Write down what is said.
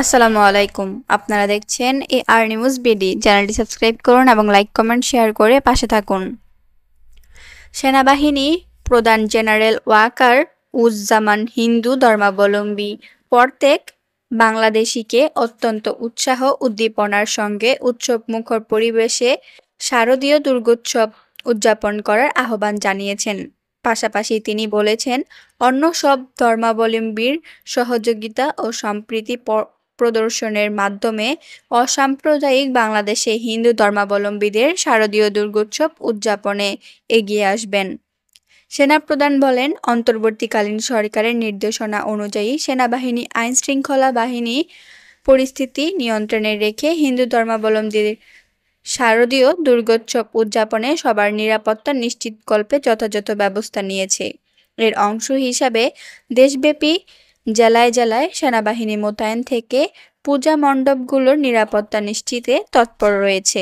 আসসালামু আলাইকুম। আপনারা দেখছেন আর নিউজ বিডি। চ্যানেলটি সাবস্ক্রাইব করুন এবং লাইক কমেন্ট শেয়ার করে পাশে থাকুন। সেনাবাহিনী প্রধান জেনারেল ওয়াকার উজ্জামান হিন্দু ধর্মাবলম্বী প্রত্যেক বাংলাদেশিকে অত্যন্ত উৎসাহ উদ্দীপনার সঙ্গে উৎসবমুখর পরিবেশে শারদীয় দুর্গোৎসব উদযাপন করার আহ্বান জানিয়েছেন। পাশাপাশি তিনি বলেছেন, অন্য সব ধর্মাবলম্বীর সহযোগিতা ও সম্প্রীতি প্রদর্শনের মাধ্যমে অসাম্প্রদায়িক বাংলাদেশে হিন্দু ধর্মাবলম্বীদের শারদীয় দুর্গোৎসব উদযাপনে এগিয়ে আসবেন। সেনাপ্রধান বলেন, অন্তর্বর্তীকালীন সরকারের নির্দেশনা অনুযায়ী সেনাবাহিনী আইনশৃঙ্খলা বাহিনী পরিস্থিতি নিয়ন্ত্রণে রেখে হিন্দু ধর্মাবলম্বীদের শারদীয় দুর্গোৎসব উদযাপনে সবার নিরাপত্তা নিশ্চিতকল্পে যথাযথ ব্যবস্থা নিয়েছে। এর অংশ হিসাবে দেশব্যাপী জেলায় জেলায় সেনাবাহিনী মোতায়েন থেকে পূজা মণ্ডপগুলোর নিরাপত্তা নিশ্চিতে তৎপর রয়েছে।